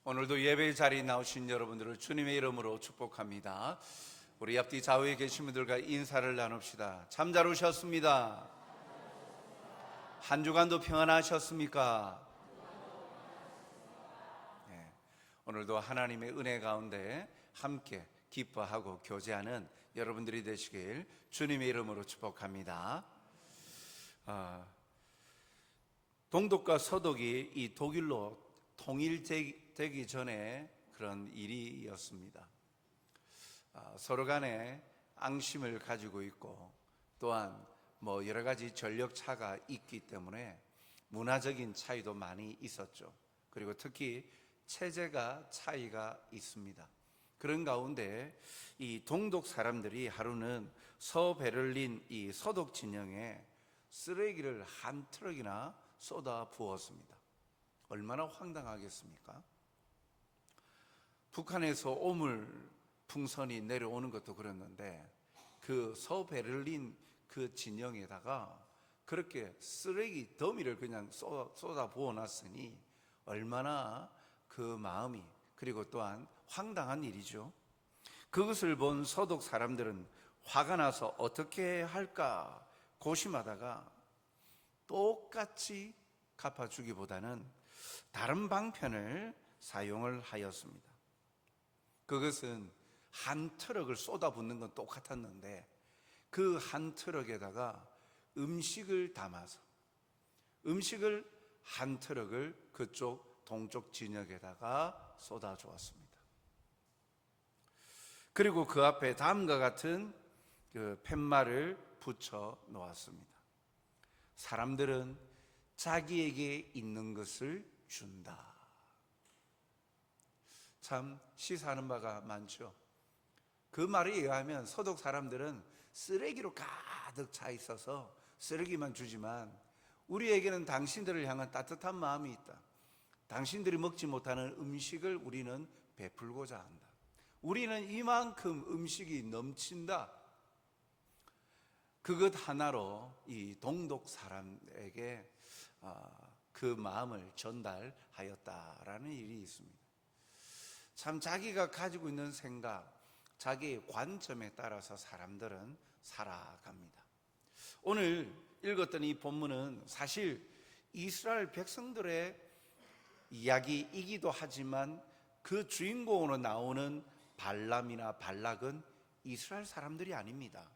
오늘도 예배 자리에 나오신 여러분들을 주님의 이름으로 축복합니다. 우리 앞뒤 좌우에 계신 분들과 인사를 나눕시다. 참 잘 오셨습니다. 한 주간도 평안하셨습니까? 네, 오늘도 하나님의 은혜 가운데 함께 기뻐하고 교제하는 여러분들이 되시길 주님의 이름으로 축복합니다. 동독과 서독이 이 독일로 통일되기 전에 그런 일이었습니다. 서로 간에 앙심을 가지고 있고 또한 여러 가지 전력 차가 있기 때문에 문화적인 차이도 많이 있었죠. 그리고 특히 체제가 차이가 있습니다. 그런 가운데 이 동독 사람들이 하루는 서베를린 이 서독 진영에 쓰레기를 한 트럭이나 쏟아 부었습니다. 얼마나 황당하겠습니까? 북한에서 오물 풍선이 내려오는 것도 그랬는데 그 서베를린 그 진영에다가 그렇게 쓰레기 더미를 그냥 쏟아 부어놨으니 얼마나 그 마음이, 그리고 또한 황당한 일이죠. 그것을 본 서독 사람들은 화가 나서 어떻게 할까 고심하다가 똑같이 갚아주기보다는 다른 방편을 사용을 하였습니다. 그것은 한 트럭을 쏟아붓는 건 똑같았는데 그 한 트럭에다가 음식을 담아서 음식을 한 트럭을 그쪽 동쪽 진역에다가 쏟아주었습니다. 그리고 그 앞에 다음과 같은 그 팻말을 붙여 놓았습니다. 사람들은 자기에게 있는 것을 준다. 참 시사하는 바가 많죠. 그 말에 의하면 서독 사람들은 쓰레기로 가득 차 있어서 쓰레기만 주지만 우리에게는 당신들을 향한 따뜻한 마음이 있다. 당신들이 먹지 못하는 음식을 우리는 베풀고자 한다. 우리는 이만큼 음식이 넘친다. 그것 하나로 이 동독 사람에게 그 마음을 전달하였다라는 일이 있습니다. 참 자기가 가지고 있는 생각, 자기의 관점에 따라서 사람들은 살아갑니다. 오늘 읽었던 이 본문은 사실 이스라엘 백성들의 이야기이기도 하지만 그 주인공으로 나오는 발람이나 발락은 이스라엘 사람들이 아닙니다.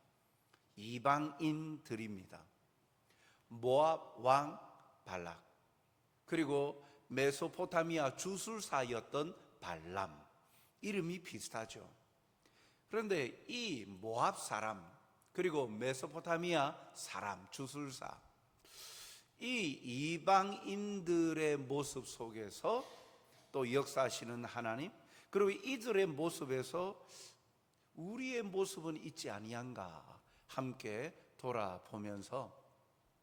이방인들입니다. 모압 왕 발락, 그리고 메소포타미아 주술사였던 발람, 이름이 비슷하죠. 그런데 이 모압 사람 그리고 메소포타미아 사람 주술사, 이 이방인들의 모습 속에서 또 역사하시는 하나님, 그리고 이들의 모습에서 우리의 모습은 있지 아니한가 함께 돌아보면서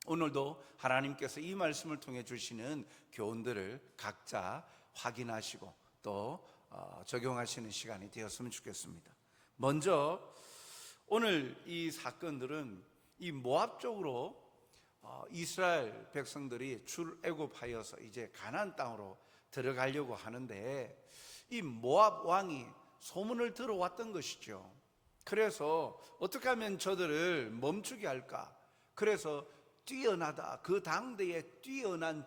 오늘도 하나님께서 이 말씀을 통해 주시는 교훈들을 각자 확인하시고 또 적용하시는 시간이 되었으면 좋겠습니다. 먼저 오늘 이 사건들은 이 모압 쪽으로 이스라엘 백성들이 출애굽하여서 이제 가나안 땅으로 들어가려고 하는데 이 모압 왕이 소문을 들어왔던 것이죠. 그래서 어떻게 하면 저들을 멈추게 할까? 그래서 뛰어나다, 그 당대에 뛰어난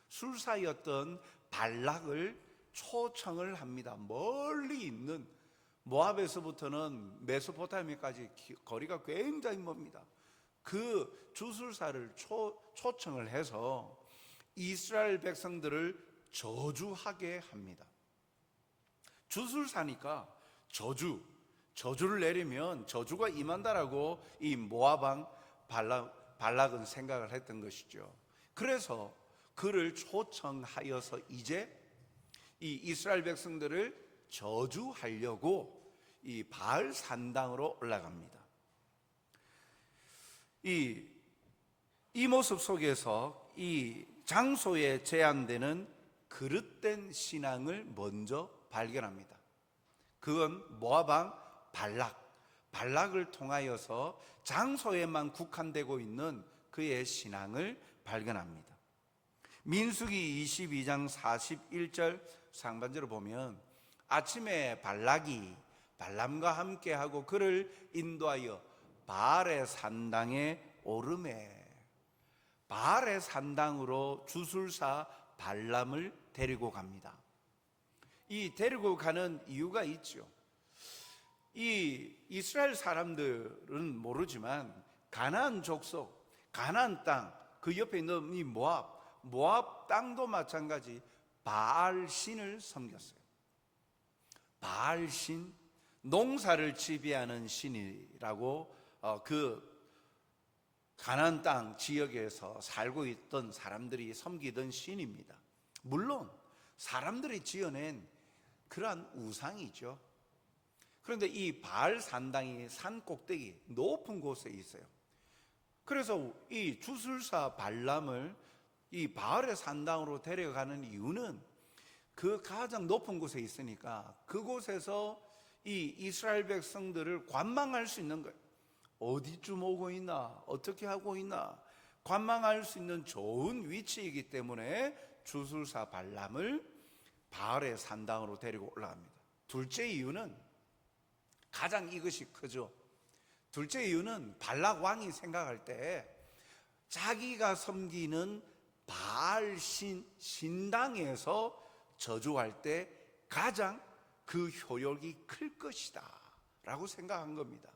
술사였던 발락을 초청을 합니다. 멀리 있는 모압에서부터는 메소포타미아까지 거리가 굉장히 멉니다. 그 주술사를 초청을 해서 이스라엘 백성들을 저주하게 합니다. 주술사니까 저주를 내리면 저주가 임한다라고 이 모압 왕 발락은 생각을 했던 것이죠. 그래서 그를 초청하여서 이제 이 이스라엘 백성들을 저주하려고 이 바알 산당으로 올라갑니다. 이 모습 속에서 이 장소에 제한되는 그릇된 신앙을 먼저 발견합니다. 그건 모압 왕 발락을 통하여서 장소에만 국한되고 있는 그의 신앙을 발견합니다. 민수기 22장 41절 상반절을 보면 아침에 발락이 발람과 함께하고 그를 인도하여 바알의 산당에 오르매, 바알의 산당으로 주술사 발람을 데리고 갑니다. 이 데리고 가는 이유가 있죠. 이 이스라엘 사람들은 모르지만 가나안 족속, 가나안 땅, 그 옆에 있는 이 모압 땅도 마찬가지 바알 신을 섬겼어요. 바알 신, 농사를 지배하는 신이라고 그 가나안 땅 지역에서 살고 있던 사람들이 섬기던 신입니다. 물론 사람들이 지어낸 그러한 우상이죠. 그런데 이 바알 산당이 산 꼭대기 높은 곳에 있어요. 그래서 이 주술사 발람을 이 바알의 산당으로 데려가는 이유는 그 가장 높은 곳에 있으니까 그곳에서 이 이스라엘 백성들을 관망할 수 있는 거예요. 어디쯤 오고 있나, 어떻게 하고 있나 관망할 수 있는 좋은 위치이기 때문에 주술사 발람을 바알의 산당으로 데리고 올라갑니다. 둘째 이유는, 가장 이것이 크죠. 둘째 이유는 발락 왕이 생각할 때 자기가 섬기는 바알 신당에서 저주할 때 가장 그 효력이 클 것이다 라고 생각한 겁니다.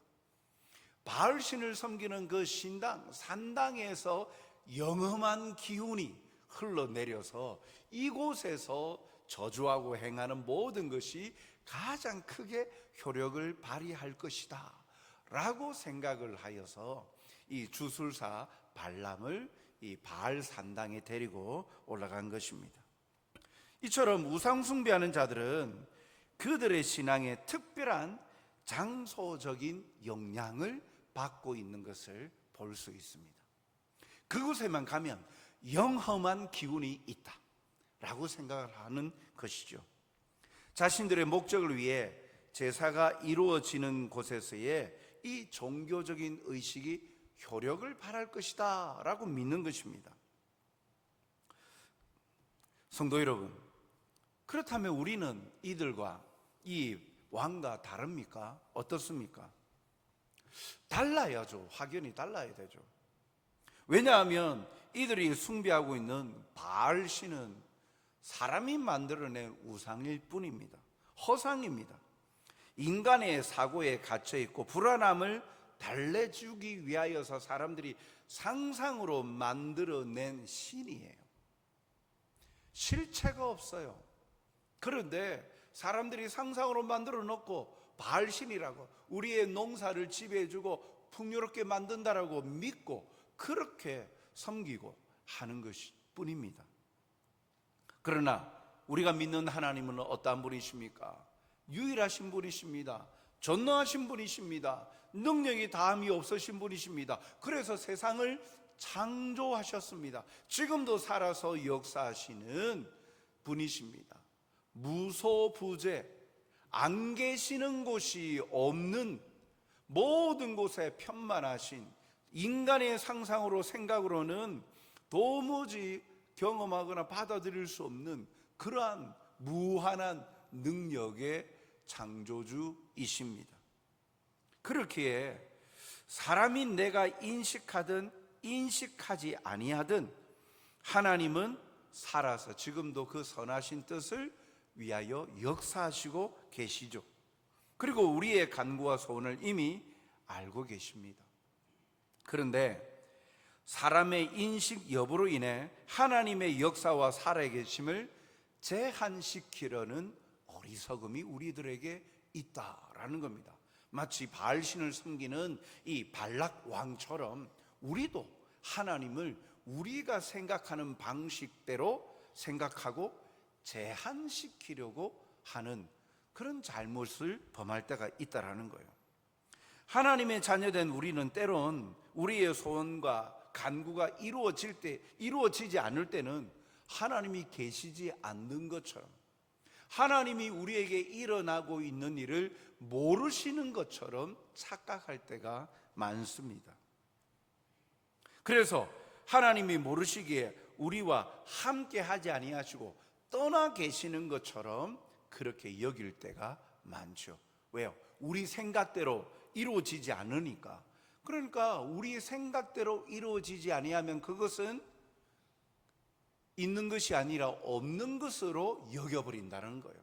바알 신을 섬기는 그 신당, 산당에서 영험한 기운이 흘러내려서 이곳에서 저주하고 행하는 모든 것이 가장 크게 효력을 발휘할 것이다 라고 생각을 하여서 이 주술사 발람을 이 바알 산당에 데리고 올라간 것입니다. 이처럼 우상 숭배하는 자들은 그들의 신앙에 특별한 장소적인 영향을 받고 있는 것을 볼 수 있습니다. 그곳에만 가면 영험한 기운이 있다 라고 생각을 하는 것이죠. 자신들의 목적을 위해 제사가 이루어지는 곳에서의 이 종교적인 의식이 효력을 발할 것이다 라고 믿는 것입니다. 성도 여러분, 그렇다면 우리는 이들과 이 왕과 다릅니까? 어떻습니까? 달라야죠. 확연히 달라야 되죠. 왜냐하면 이들이 숭배하고 있는 바알 신은 사람이 만들어낸 우상일 뿐입니다. 허상입니다. 인간의 사고에 갇혀 있고 불안함을 달래주기 위하여서 사람들이 상상으로 만들어낸 신이에요. 실체가 없어요. 그런데 사람들이 상상으로 만들어 놓고 바알 신이라고 우리의 농사를 지배해주고 풍요롭게 만든다라고 믿고 그렇게 섬기고 하는 것일 뿐입니다. 그러나 우리가 믿는 하나님은 어떠한 분이십니까? 유일하신 분이십니다. 전능하신 분이십니다. 능력이 다함이 없으신 분이십니다. 그래서 세상을 창조하셨습니다. 지금도 살아서 역사하시는 분이십니다. 무소부재, 안 계시는 곳이 없는, 모든 곳에 편만하신, 인간의 상상으로 생각으로는 도무지 경험하거나 받아들일 수 없는 그러한 무한한 능력의 창조주이십니다. 그렇기에 사람이 내가 인식하든 인식하지 아니하든 하나님은 살아서 지금도 그 선하신 뜻을 위하여 역사하시고 계시죠. 그리고 우리의 간구와 소원을 이미 알고 계십니다. 그런데 사람의 인식 여부로 인해 하나님의 역사와 살아계심을 제한시키려는 어리석음이 우리들에게 있다라는 겁니다. 마치 바알신을 섬기는 이 발락 왕처럼 우리도 하나님을 우리가 생각하는 방식대로 생각하고 제한시키려고 하는 그런 잘못을 범할 때가 있다라는 거예요. 하나님의 자녀된 우리는 때론 우리의 소원과 간구가 이루어지지 않을 때는 하나님이 계시지 않는 것처럼, 하나님이 우리에게 일어나고 있는 일을 모르시는 것처럼 착각할 때가 많습니다. 그래서 하나님이 모르시기에 우리와 함께 하지 아니하시고 떠나 계시는 것처럼 그렇게 여길 때가 많죠. 왜요? 우리 생각대로 이루어지지 않으니까. 그러니까 우리 생각대로 이루어지지 아니하면 그것은 있는 것이 아니라 없는 것으로 여겨버린다는 거예요.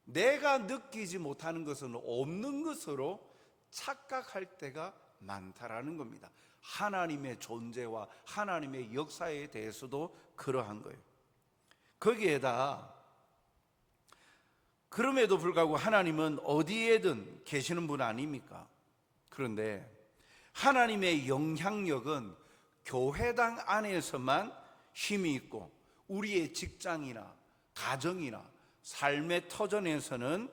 내가 느끼지 못하는 것은 없는 것으로 착각할 때가 많다라는 겁니다. 하나님의 존재와 하나님의 역사에 대해서도 그러한 거예요. 거기에다 그럼에도 불구하고 하나님은 어디에든 계시는 분 아닙니까? 그런데 하나님의 영향력은 교회당 안에서만 힘이 있고 우리의 직장이나 가정이나 삶의 터전에서는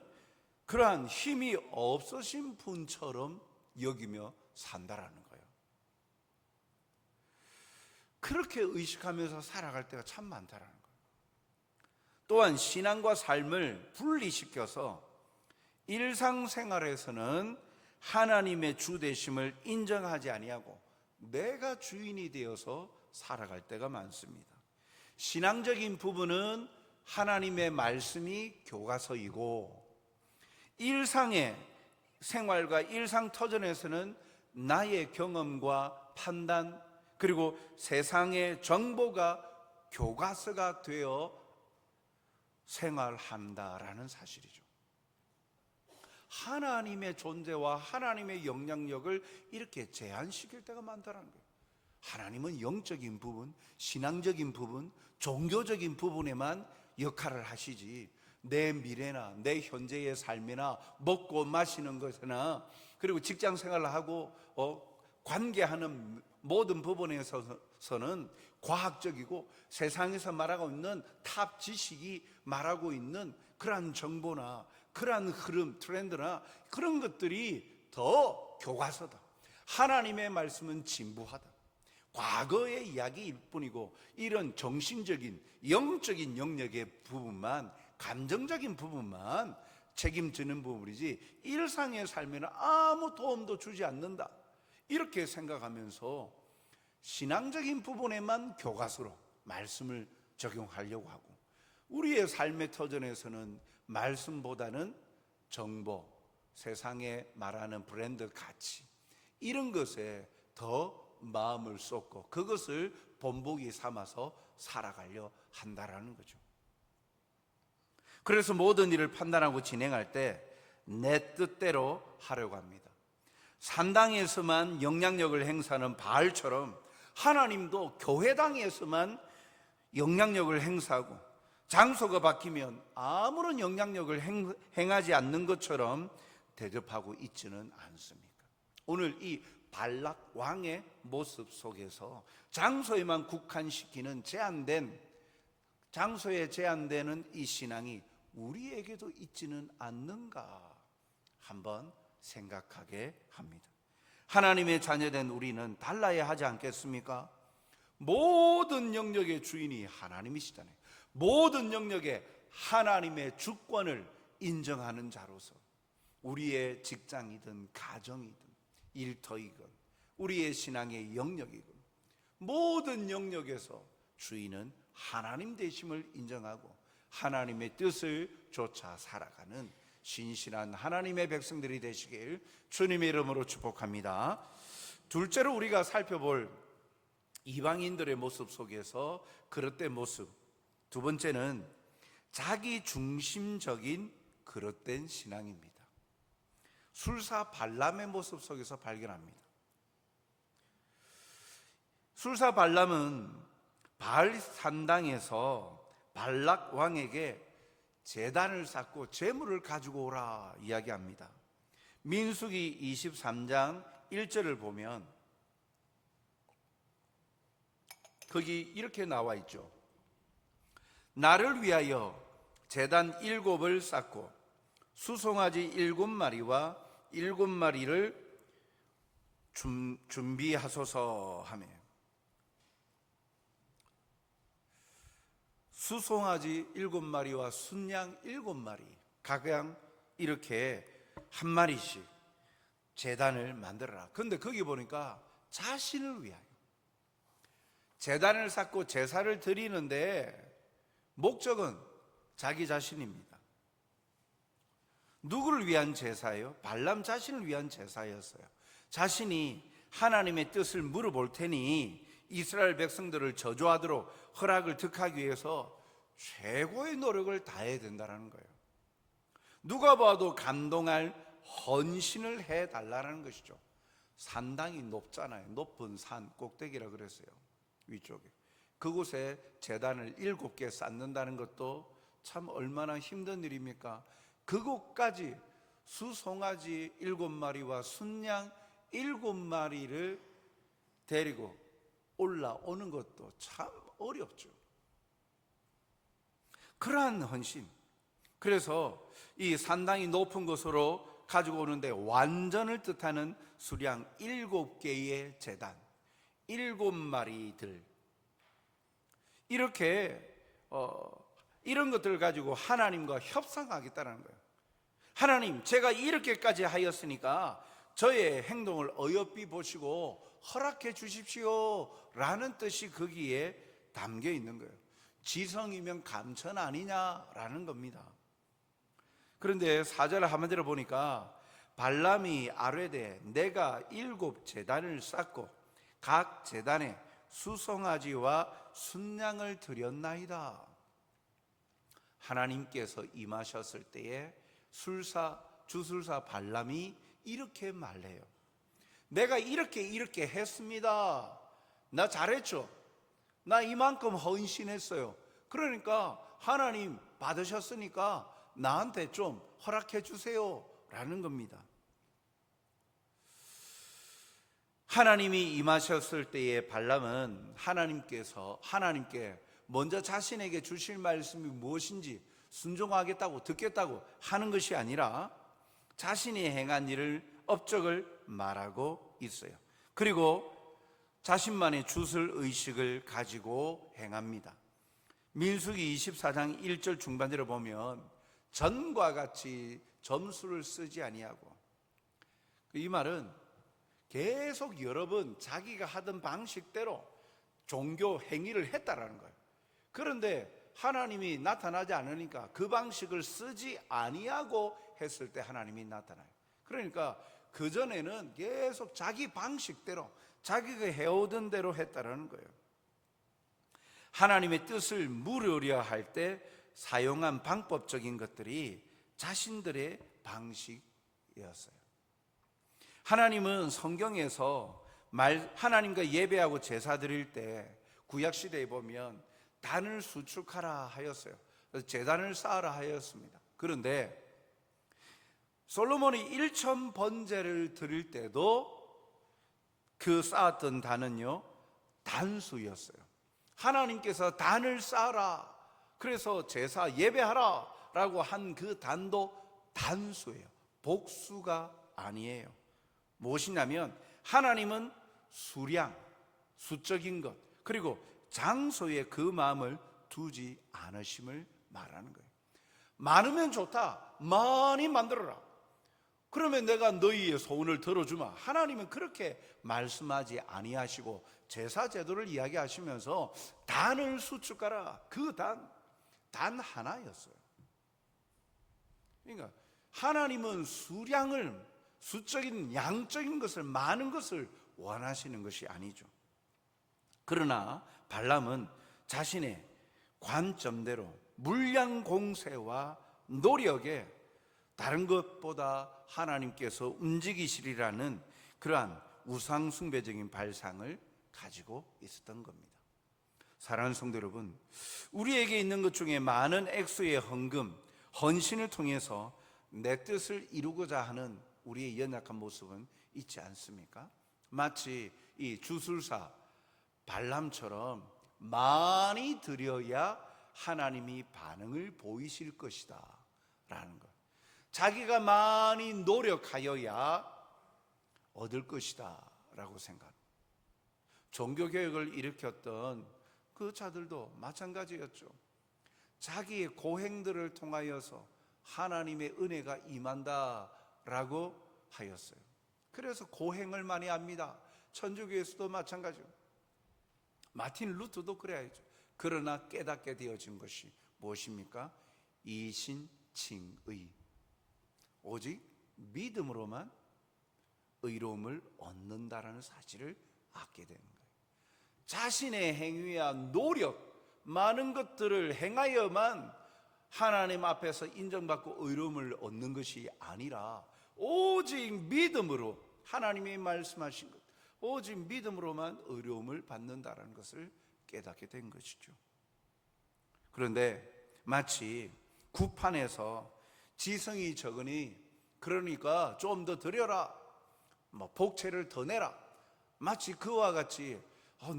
그러한 힘이 없으신 분처럼 여기며 산다라는 거예요. 그렇게 의식하면서 살아갈 때가 참 많다라는 거예요. 또한 신앙과 삶을 분리시켜서 일상생활에서는 하나님의 주되심을 인정하지 아니하고 내가 주인이 되어서 살아갈 때가 많습니다. 신앙적인 부분은 하나님의 말씀이 교과서이고 일상의 생활과 일상 터전에서는 나의 경험과 판단 그리고 세상의 정보가 교과서가 되어 생활한다라는 사실이죠. 하나님의 존재와 하나님의 영향력을 이렇게 제한시킬 때가 많다는 거예요. 하나님은 영적인 부분, 신앙적인 부분, 종교적인 부분에만 역할을 하시지 내 미래나 내 현재의 삶이나 먹고 마시는 것이나 그리고 직장 생활을 하고 관계하는 모든 부분에서는 과학적이고 세상에서 말하고 있는 탑 지식이 말하고 있는 그러한 정보나 그러한 흐름, 트렌드나 그런 것들이 더 교과서다. 하나님의 말씀은 진부하다. 과거의 이야기일 뿐이고 이런 정신적인 영적인 영역의 부분만 감정적인 부분만 책임지는 부분이지 일상의 삶에는 아무 도움도 주지 않는다 이렇게 생각하면서 신앙적인 부분에만 교과서로 말씀을 적용하려고 하고 우리의 삶의 터전에서는 말씀보다는 정보, 세상에 말하는 브랜드 가치 이런 것에 더 마음을 쏟고 그것을 본보기 삼아서 살아가려 한다라는 거죠. 그래서 모든 일을 판단하고 진행할 때 내 뜻대로 하려고 합니다. 산당에서만 영향력을 행사하는 바알처럼 하나님도 교회당에서만 영향력을 행사하고 장소가 바뀌면 아무런 영향력을 행하지 않는 것처럼 대접하고 있지는 않습니까? 오늘 이 발락 왕의 모습 속에서 장소에만 국한시키는 장소에 제한되는 이 신앙이 우리에게도 있지는 않는가 한번 생각하게 합니다. 하나님의 자녀된 우리는 달라야 하지 않겠습니까? 모든 영역의 주인이 하나님이시잖아요. 모든 영역에 하나님의 주권을 인정하는 자로서 우리의 직장이든 가정이든 일터이건 우리의 신앙의 영역이건 모든 영역에서 주인은 하나님 되심을 인정하고 하나님의 뜻을 쫓아 살아가는 신실한 하나님의 백성들이 되시길 주님의 이름으로 축복합니다. 둘째로 우리가 살펴볼 이방인들의 모습 속에서 그릇된 모습, 두 번째는 자기 중심적인 그릇된 신앙입니다. 술사 발람의 모습 속에서 발견합니다. 술사 발람은 바알 산당에서 발락 왕에게 제단을 쌓고 재물을 가지고 오라 이야기합니다. 민수기 23장 1절을 보면 거기 이렇게 나와 있죠. 나를 위하여 제단 7을 쌓고 수송아지 7마리와 7마리를 준비하소서 하며 수송아지 7마리와 순양 7마리 각양 이렇게 한 마리씩 제단을 만들어라. 그런데 거기 보니까 자신을 위하여 제단을 쌓고 제사를 드리는데 목적은 자기 자신입니다. 누구를 위한 제사예요? 발람 자신을 위한 제사였어요. 자신이 하나님의 뜻을 물어볼 테니 이스라엘 백성들을 저주하도록 허락을 득하기 위해서 최고의 노력을 다해야 된다는 거예요. 누가 봐도 감동할 헌신을 해달라는 것이죠. 산당이 높잖아요. 높은 산 꼭대기라 그랬어요. 위쪽에 그곳에 제단을 7개 쌓는다는 것도 참 얼마나 힘든 일입니까? 그곳까지 수송아지 7마리와 순양 7마리를 데리고 올라오는 것도 참 어렵죠. 그러한 헌신. 그래서 이 산당이 높은 곳으로 가지고 오는데 완전을 뜻하는 수량 7개의 제단, 7마리들, 이렇게 이런 것들을 가지고 하나님과 협상하겠다는 거예요. 하나님, 제가 이렇게까지 하였으니까 저의 행동을 어여삐 보시고 허락해 주십시오 라는 뜻이 거기에 담겨 있는 거예요. 지성이면 감천 아니냐라는 겁니다. 그런데 4절 한마디로 보니까 발람이 아뢰되 내가 7 제단을 쌓고 각 제단에 수송아지와 순양을 드렸나이다. 하나님께서 임하셨을 때에 주술사 발람이 이렇게 말해요. 내가 이렇게 했습니다. 나 잘했죠. 나 이만큼 헌신했어요. 그러니까 하나님 받으셨으니까 나한테 좀 허락해 주세요 라는 겁니다. 하나님이 임하셨을 때에 발람은 하나님께 먼저 자신에게 주실 말씀이 무엇인지 순종하겠다고 듣겠다고 하는 것이 아니라 자신이 행한 일을 업적을 말하고 있어요. 그리고 자신만의 주술 의식을 가지고 행합니다. 민수기 24장 1절 중반대로 보면 전과 같이 점수를 쓰지 아니하고, 이 말은 계속 여러 번 자기가 하던 방식대로 종교 행위를 했다라는 거예요. 그런데 하나님이 나타나지 않으니까 그 방식을 쓰지 아니하고 했을 때 하나님이 나타나요. 그러니까 그전에는 계속 자기 방식대로 자기가 해오던 대로 했다라는 거예요. 하나님의 뜻을 물으려 할 때 사용한 방법적인 것들이 자신들의 방식이었어요. 하나님은 성경에서 하나님과 예배하고 제사 드릴 때 구약시대에 보면 단을 수축하라 하였어요. 그래서 제단을 쌓으라 하였습니다. 그런데 솔로몬이 1,000번제를 드릴 때도 그 쌓았던 단은요 단수였어요. 하나님께서 단을 쌓아라, 그래서 제사 예배하라 라고 한 그 단도 단수예요. 복수가 아니에요. 무엇이냐면 하나님은 수량, 수적인 것, 그리고 장소에 그 마음을 두지 않으심을 말하는 거예요. 많으면 좋다, 많이 만들어라. 그러면 내가 너희의 소원을 들어주마. 하나님은 그렇게 말씀하지 아니하시고 제사 제도를 이야기하시면서 단을 수축하라. 그 단 하나였어요. 그러니까 하나님은 수적인 양적인 것을, 많은 것을 원하시는 것이 아니죠. 그러나 발람은 자신의 관점대로 물량 공세와 노력에 다른 것보다 하나님께서 움직이시리라는 그러한 우상숭배적인 발상을 가지고 있었던 겁니다. 사랑하는 성도 여러분, 우리에게 있는 것 중에 많은 액수의 헌금, 헌신을 통해서 내 뜻을 이루고자 하는 우리의 연약한 모습은 있지 않습니까? 마치 이 주술사 발람처럼 많이 드려야 하나님이 반응을 보이실 것이다 라는 것, 자기가 많이 노력하여야 얻을 것이다 라고 생각합니다. 종교개혁을 일으켰던 그 자들도 마찬가지였죠. 자기의 고행들을 통하여서 하나님의 은혜가 임한다 라고 하였어요. 그래서 고행을 많이 합니다. 천주교에서도 마찬가지입니다. 마틴 루터도 그래야죠. 그러나 깨닫게 되어진 것이 무엇입니까? 이신칭의. 오직 믿음으로만 의로움을 얻는다라는 사실을 알게 되는 거예요. 자신의 행위와 노력, 많은 것들을 행하여만 하나님 앞에서 인정받고 의로움을 얻는 것이 아니라 오직 믿음으로, 하나님이 말씀하신 것, 오직 믿음으로만 의로움을 받는다라는 것을 깨닫게 된 것이죠. 그런데 마치 구판에서 지성이 적으니 그러니까 좀 더 드려라, 복채를 더 내라, 마치 그와 같이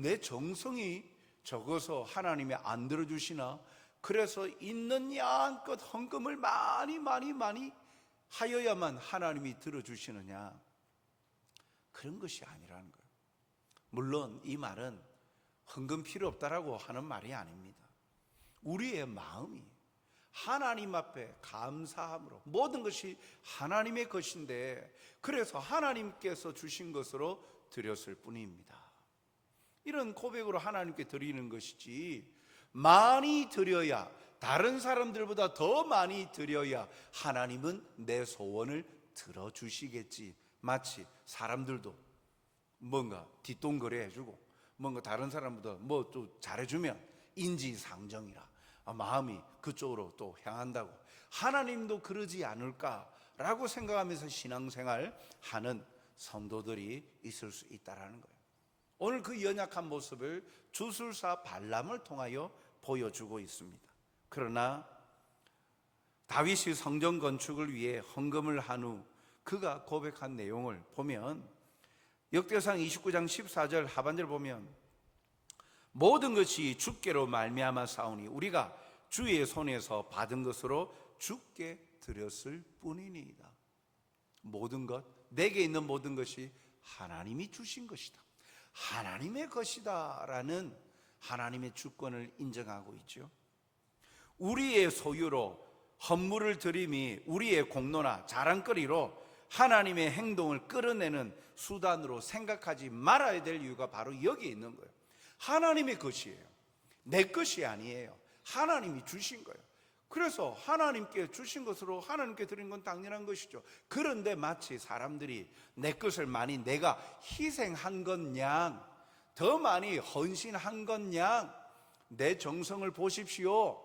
내 정성이 적어서 하나님이 안 들어주시나, 그래서 있는 양껏 헌금을 많이 하여야만 하나님이 들어주시느냐, 그런 것이 아니라는 거예요. 물론 이 말은 헌금 필요 없다라고 하는 말이 아닙니다. 우리의 마음이 하나님 앞에 감사함으로, 모든 것이 하나님의 것인데 그래서 하나님께서 주신 것으로 드렸을 뿐입니다. 이런 고백으로 하나님께 드리는 것이지, 많이 드려야, 다른 사람들보다 더 많이 드려야 하나님은 내 소원을 들어주시겠지. 마치 사람들도 뭔가 뒷돈거래 해주고 뭔가 다른 사람보다 뭐 또 잘해주면 인지상정이라 마음이 그쪽으로 또 향한다고, 하나님도 그러지 않을까라고 생각하면서 신앙생활 하는 성도들이 있을 수 있다는 거예요. 오늘 그 연약한 모습을 주술사 발람을 통하여 보여주고 있습니다. 그러나 다윗이 성전 건축을 위해 헌금을 한 후 그가 고백한 내용을 보면, 역대상 29장 14절 하반절 보면, 모든 것이 주께로 말미암아 싸우니 우리가 주의 손에서 받은 것으로 주께 드렸을 뿐이니이다. 모든 것, 내게 있는 모든 것이 하나님이 주신 것이다, 하나님의 것이다 라는 하나님의 주권을 인정하고 있죠. 우리의 소유로 헌물을 드림이 우리의 공로나 자랑거리로 하나님의 행동을 끌어내는 수단으로 생각하지 말아야 될 이유가 바로 여기에 있는 거예요. 하나님의 것이에요. 내 것이 아니에요. 하나님이 주신 거예요. 그래서 하나님께 주신 것으로 하나님께 드린 건 당연한 것이죠. 그런데 마치 사람들이 내 것을 많이 내가 희생한 것 양, 더 많이 헌신한 것 양, 내 정성을 보십시오.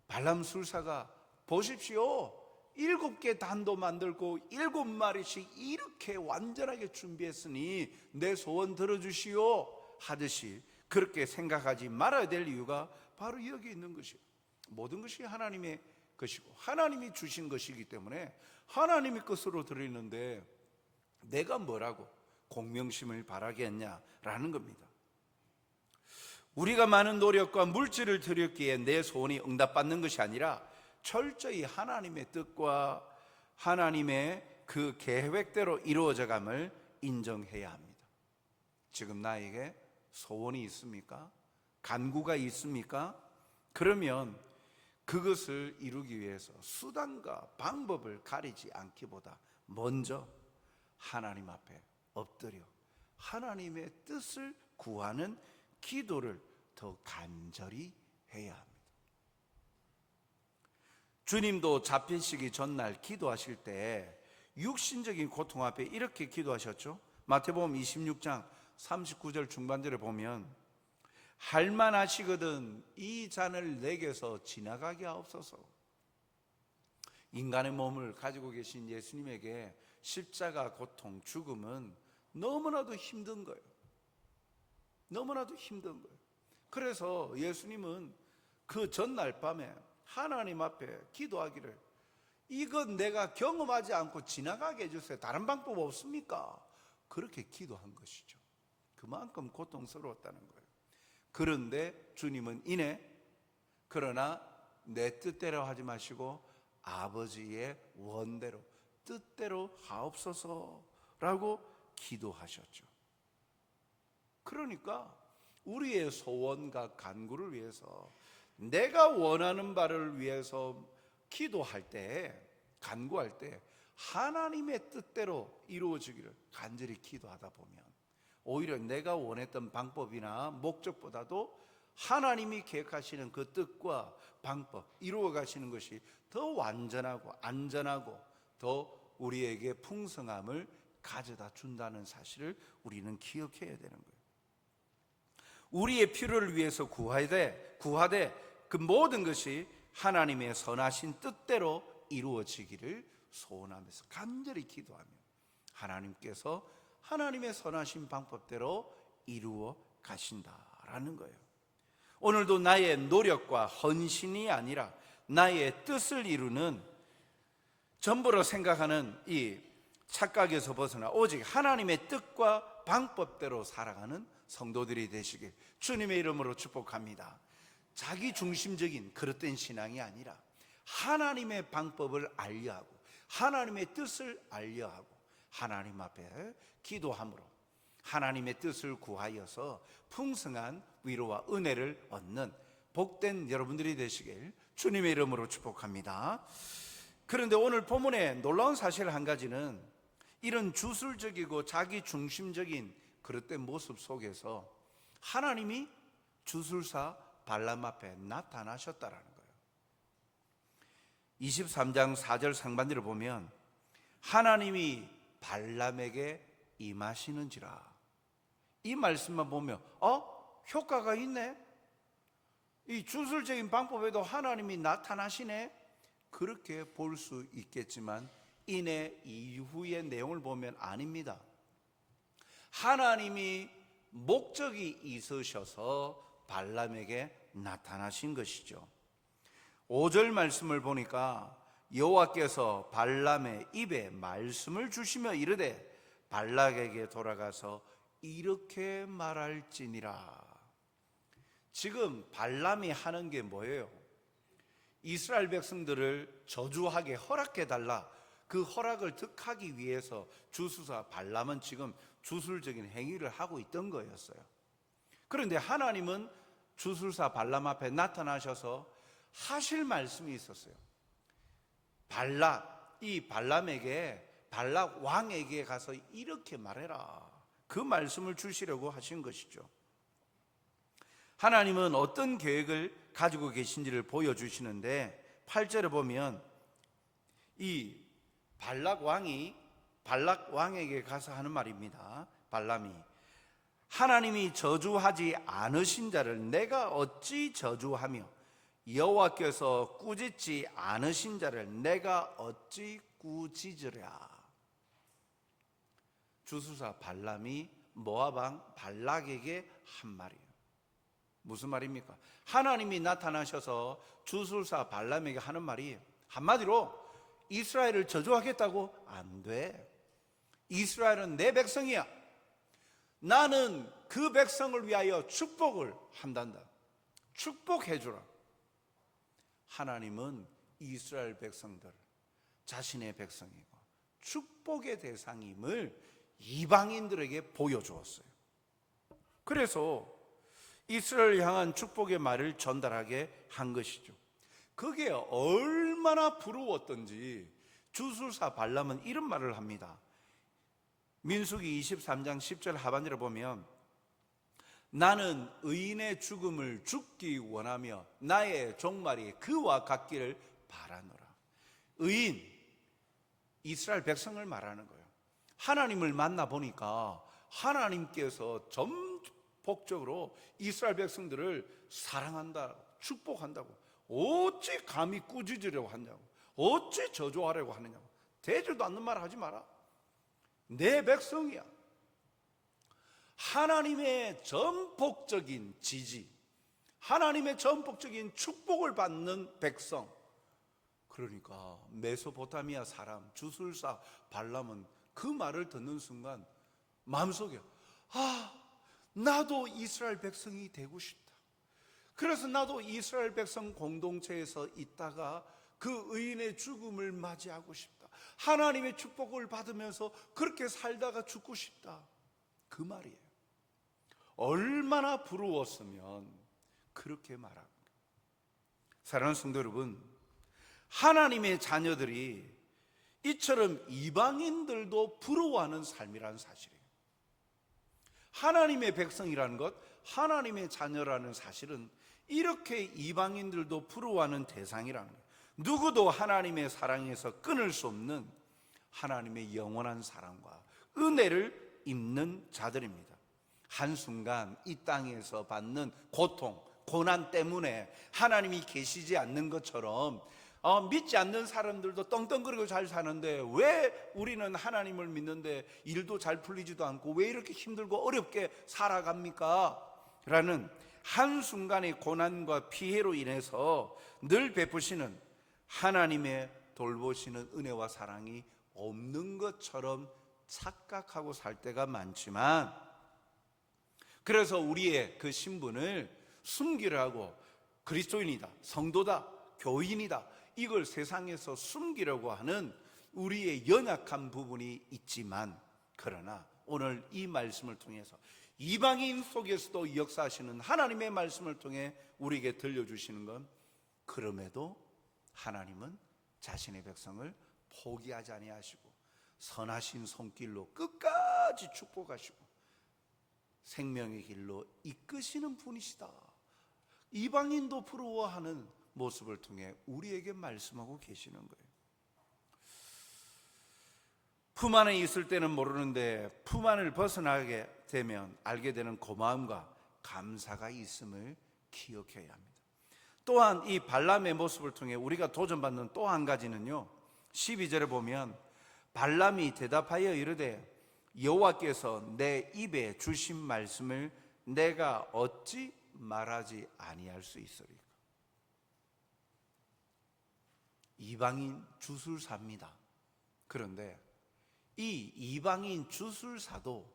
발람 술사가 보십시오, 7개 단도 만들고 7마리씩 이렇게 완전하게 준비했으니 내 소원 들어주시오 하듯이 그렇게 생각하지 말아야 될 이유가 바로 여기 있는 것이에요. 모든 것이 하나님의 것이고 하나님이 주신 것이기 때문에 하나님의 것으로 드리는데 내가 뭐라고 공명심을 바라겠냐라는 겁니다. 우리가 많은 노력과 물질을 드렸기에 내 소원이 응답받는 것이 아니라 철저히 하나님의 뜻과 하나님의 그 계획대로 이루어져감을 인정해야 합니다. 지금 나에게 소원이 있습니까? 간구가 있습니까? 그러면 그것을 이루기 위해서 수단과 방법을 가리지 않기보다 먼저 하나님 앞에 엎드려 하나님의 뜻을 구하는 기도를 더 간절히 해야 합니다. 주님도 잡히시기 전날 기도하실 때 육신적인 고통 앞에 이렇게 기도하셨죠. 마태복음 26장 39절 중반절에 보면, 할만하시거든 이 잔을 내게서 지나가게 하옵소서. 인간의 몸을 가지고 계신 예수님에게 십자가 고통, 죽음은 너무나도 힘든 거예요. 너무나도 힘든 거예요. 그래서 예수님은 그 전날 밤에 하나님 앞에 기도하기를, 이건 내가 경험하지 않고 지나가게 해주세요, 다른 방법 없습니까? 그렇게 기도한 것이죠. 그만큼 고통스러웠다는 거예요. 그런데 주님은 이내, 그러나 내 뜻대로 하지 마시고 아버지의 원대로 뜻대로 하옵소서라고 기도하셨죠. 그러니까 우리의 소원과 간구를 위해서, 내가 원하는 바를 위해서 기도할 때, 간구할 때 하나님의 뜻대로 이루어지기를 간절히 기도하다 보면 오히려 내가 원했던 방법이나 목적보다도 하나님이 계획하시는 그 뜻과 방법, 이루어 가시는 것이 더 완전하고 안전하고 더 우리에게 풍성함을 가져다 준다는 사실을 우리는 기억해야 되는 거예요. 우리의 필요를 위해서 구하되 그 모든 것이 하나님의 선하신 뜻대로 이루어지기를 소원하면서 간절히 기도하며 하나님께서 하나님의 선하신 방법대로 이루어 가신다라는 거예요. 오늘도 나의 노력과 헌신이 아니라 나의 뜻을 이루는 전부로 생각하는 이 착각에서 벗어나 오직 하나님의 뜻과 방법대로 살아가는 성도들이 되시길 주님의 이름으로 축복합니다. 자기 중심적인 그릇된 신앙이 아니라 하나님의 방법을 알려하고 하나님의 뜻을 알려하고 하나님 앞에 기도함으로 하나님의 뜻을 구하여서 풍성한 위로와 은혜를 얻는 복된 여러분들이 되시길 주님의 이름으로 축복합니다. 그런데 오늘 본문의 놀라운 사실 한 가지는 이런 주술적이고 자기 중심적인 그릇된 모습 속에서 하나님이 주술사 발람 앞에 나타나셨다라는 거예요. 23장 4절 상반기를 보면 하나님이 발람에게 임하시는지라, 이 말씀만 보면 효과가 있네, 이 주술적인 방법에도 하나님이 나타나시네, 그렇게 볼 수 있겠지만 이내 이후의 내용을 보면 아닙니다. 하나님이 목적이 있으셔서 발람에게 나타나신 것이죠. 5절 말씀을 보니까 여호와께서 발람의 입에 말씀을 주시며 이르되 발락에게 돌아가서 이렇게 말할지니라. 지금 발람이 하는 게 뭐예요? 이스라엘 백성들을 저주하게 허락해달라, 그 허락을 득하기 위해서 주술사 발람은 지금 주술적인 행위를 하고 있던 거였어요. 그런데 하나님은 주술사 발람 앞에 나타나셔서 하실 말씀이 있었어요. 이 발람에게, 발락 왕에게 가서 이렇게 말해라, 그 말씀을 주시려고 하신 것이죠. 하나님은 어떤 계획을 가지고 계신지를 보여주시는데 8절에 보면 이 발락 왕에게 가서 하는 말입니다. 발람이 하나님이 저주하지 않으신 자를 내가 어찌 저주하며 여호와께서 꾸짖지 않으신 자를 내가 어찌 꾸짖으랴. 주술사 발람이 모압 왕 발락에게 한 말이에요. 무슨 말입니까? 하나님이 나타나셔서 주술사 발람에게 하는 말이 한마디로 이스라엘을 저주하겠다고? 안 돼. 이스라엘은 내 백성이야. 나는 그 백성을 위하여 축복을 한단다. 축복해주라. 하나님은 이스라엘 백성들, 자신의 백성이고 축복의 대상임을 이방인들에게 보여주었어요. 그래서 이스라엘을 향한 축복의 말을 전달하게 한 것이죠. 그게 얼마나 부러웠던지 주술사 발람은 이런 말을 합니다. 민수기 23장 10절 하반절에 보면 나는 의인의 죽음을 죽기 원하며 나의 종말이 그와 같기를 바라노라. 의인, 이스라엘 백성을 말하는 거예요. 하나님을 만나보니까 하나님께서 전폭적으로 이스라엘 백성들을 사랑한다, 축복한다고. 어찌 감히 꾸짖으려고 하냐고, 어찌 저주하려고 하느냐고. 되지도 않는 말 하지 마라. 내 백성이야. 하나님의 전폭적인 지지, 하나님의 전폭적인 축복을 받는 백성. 그러니까 메소포타미아 사람 주술사 발람은 그 말을 듣는 순간 마음속에 나도 이스라엘 백성이 되고 싶다. 그래서 나도 이스라엘 백성 공동체에서 있다가 그 의인의 죽음을 맞이하고 싶다. 하나님의 축복을 받으면서 그렇게 살다가 죽고 싶다. 그 말이에요. 얼마나 부러웠으면 그렇게 말합니다. 사랑하는 성도 여러분, 하나님의 자녀들이 이처럼 이방인들도 부러워하는 삶이라는 사실이에요. 하나님의 백성이라는 것, 하나님의 자녀라는 사실은 이렇게 이방인들도 부러워하는 대상이라는 거예요. 누구도 하나님의 사랑에서 끊을 수 없는 하나님의 영원한 사랑과 은혜를 입는 자들입니다. 한순간 이 땅에서 받는 고통, 고난 때문에 하나님이 계시지 않는 것처럼 믿지 않는 사람들도 떵떵거리고 잘 사는데 왜 우리는 하나님을 믿는데 일도 잘 풀리지도 않고 왜 이렇게 힘들고 어렵게 살아갑니까? 라는 한순간의 고난과 피해로 인해서 늘 베푸시는 하나님의 돌보시는 은혜와 사랑이 없는 것처럼 착각하고 살 때가 많지만, 그래서 우리의 그 신분을 숨기려 하고 그리스도인이다, 성도다, 교인이다, 이걸 세상에서 숨기려고 하는 우리의 연약한 부분이 있지만, 그러나 오늘 이 말씀을 통해서 이방인 속에서도 역사하시는 하나님의 말씀을 통해 우리에게 들려주시는 건, 그럼에도 하나님은 자신의 백성을 포기하지 아니하시고 선하신 손길로 끝까지 축복하시고 생명의 길로 이끄시는 분이시다. 이방인도 부러워하는 모습을 통해 우리에게 말씀하고 계시는 거예요. 품 안에 있을 때는 모르는데 품 안을 벗어나게 되면 알게 되는 고마움과 감사가 있음을 기억해야 합니다. 또한 이 발람의 모습을 통해 우리가 도전받는 또 한 가지는요, 12절에 보면 발람이 대답하여 이르되 여호와께서 내 입에 주신 말씀을 내가 어찌 말하지 아니할 수 있으리까. 이방인 주술사입니다. 그런데 이 이방인 주술사도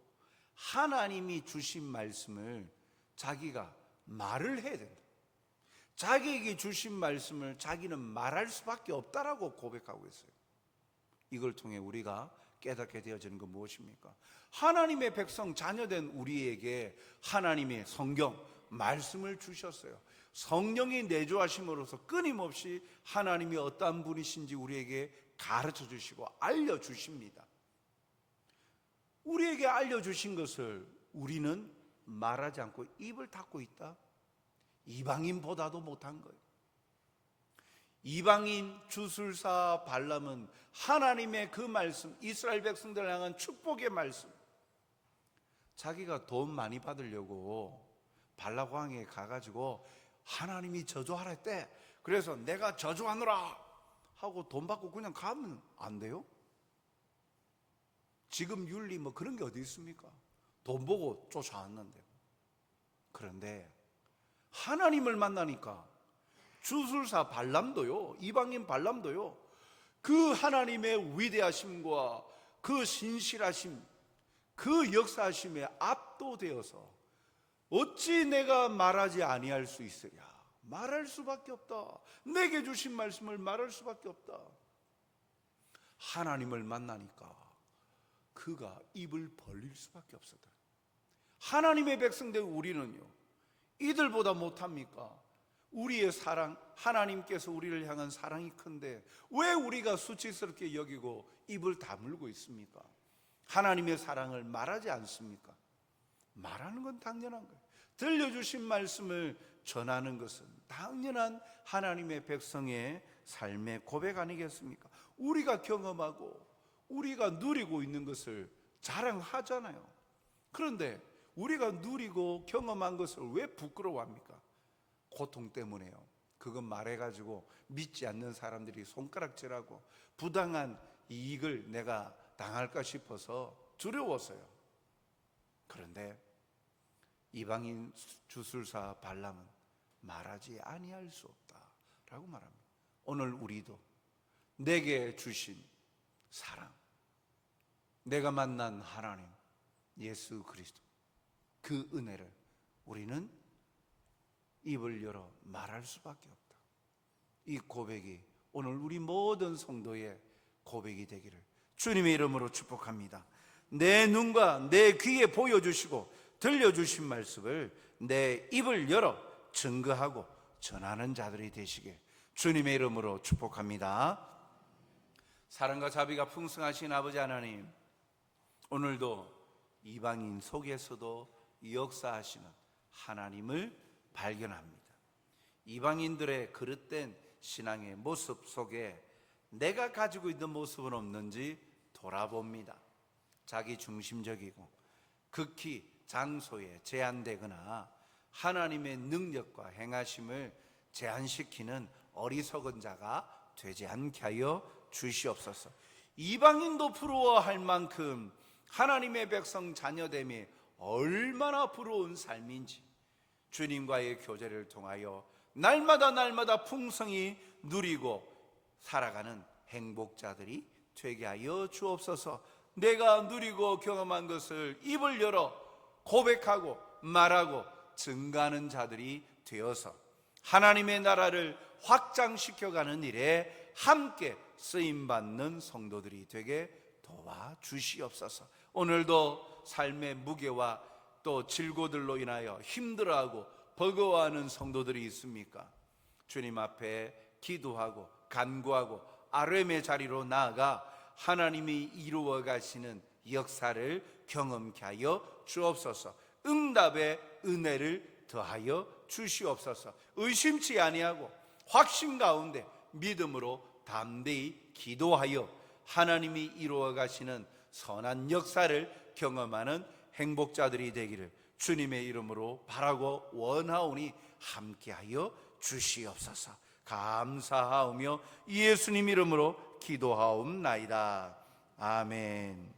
하나님이 주신 말씀을 자기가 말을 해야 된다. 자기에게 주신 말씀을 자기는 말할 수밖에 없다라고 고백하고 있어요. 이걸 통해 우리가 깨닫게 되어지는 건 무엇입니까? 하나님의 백성 자녀된 우리에게 하나님의 성경 말씀을 주셨어요. 성령이 내주하심으로써 끊임없이 하나님이 어떠한 분이신지 우리에게 가르쳐 주시고 알려주십니다. 우리에게 알려주신 것을 우리는 말하지 않고 입을 닫고 있다? 이방인보다도 못한 거예요. 이방인 주술사 발람은 하나님의 그 말씀, 이스라엘 백성들을 향한 축복의 말씀, 자기가 돈 많이 받으려고 발락왕에 가가지고 하나님이 저주하라 했대. 그래서 내가 저주하노라 하고 돈 받고 그냥 가면 안 돼요? 지금 윤리 뭐 그런 게 어디 있습니까? 돈 보고 쫓아왔는데. 그런데 하나님을 만나니까 주술사 발람도요, 이방인 발람도요, 그 하나님의 위대하심과 그 신실하심, 그 역사하심에 압도되어서 어찌 내가 말하지 아니할 수 있으랴. 말할 수밖에 없다. 내게 주신 말씀을 말할 수밖에 없다. 하나님을 만나니까 그가 입을 벌릴 수밖에 없었다. 하나님의 백성들 우리는요, 이들보다 못합니까? 우리의 사랑, 하나님께서 우리를 향한 사랑이 큰데 왜 우리가 수치스럽게 여기고 입을 다물고 있습니까? 하나님의 사랑을 말하지 않습니까? 말하는 건 당연한 거예요. 들려주신 말씀을 전하는 것은 당연한 하나님의 백성의 삶의 고백 아니겠습니까? 우리가 경험하고 우리가 누리고 있는 것을 자랑하잖아요. 그런데 우리가 누리고 경험한 것을 왜 부끄러워합니까? 고통 때문에요. 그건 말해가지고 믿지 않는 사람들이 손가락질하고 부당한 이익을 내가 당할까 싶어서 두려워서요. 그런데 이방인 주술사 발람은 말하지 아니할 수 없다라고 말합니다. 오늘 우리도 내게 주신 사랑, 내가 만난 하나님 예수 그리스도, 그 은혜를 우리는 입을 열어 말할 수밖에 없다. 이 고백이 오늘 우리 모든 성도의 고백이 되기를 주님의 이름으로 축복합니다. 내 눈과 내 귀에 보여주시고 들려주신 말씀을 내 입을 열어 증거하고 전하는 자들이 되시게 주님의 이름으로 축복합니다. 사랑과 자비가 풍성하신 아버지 하나님, 오늘도 이방인 속에서도 역사하시는 하나님을 발견합니다. 이방인들의 그릇된 신앙의 모습 속에 내가 가지고 있는 모습은 없는지 돌아봅니다. 자기 중심적이고 극히 장소에 제한되거나 하나님의 능력과 행하심을 제한시키는 어리석은 자가 되지 않게 하여 주시옵소서. 이방인도 부러워할 만큼 하나님의 백성 자녀됨이 얼마나 부러운 삶인지 주님과의 교제를 통하여 날마다 풍성히 누리고 살아가는 행복자들이 되게 하여 주옵소서. 내가 누리고 경험한 것을 입을 열어 고백하고 말하고 증가하는 자들이 되어서 하나님의 나라를 확장시켜가는 일에 함께 쓰임받는 성도들이 되게 도와주시옵소서. 오늘도 삶의 무게와 또 질고들로 인하여 힘들어하고 버거워하는 성도들이 있습니까? 주님 앞에 기도하고 간구하고 아뢰의 자리로 나아가 하나님이 이루어 가시는 역사를 경험케 하여 주옵소서. 응답의 은혜를 더하여 주시옵소서. 의심치 아니하고 확신 가운데 믿음으로 담대히 기도하여 하나님이 이루어 가시는 선한 역사를 경험하는 행복자들이 되기를 주님의 이름으로 바라고 원하오니 함께하여 주시옵소서. 감사하오며 예수님 이름으로 기도하옵나이다. 아멘.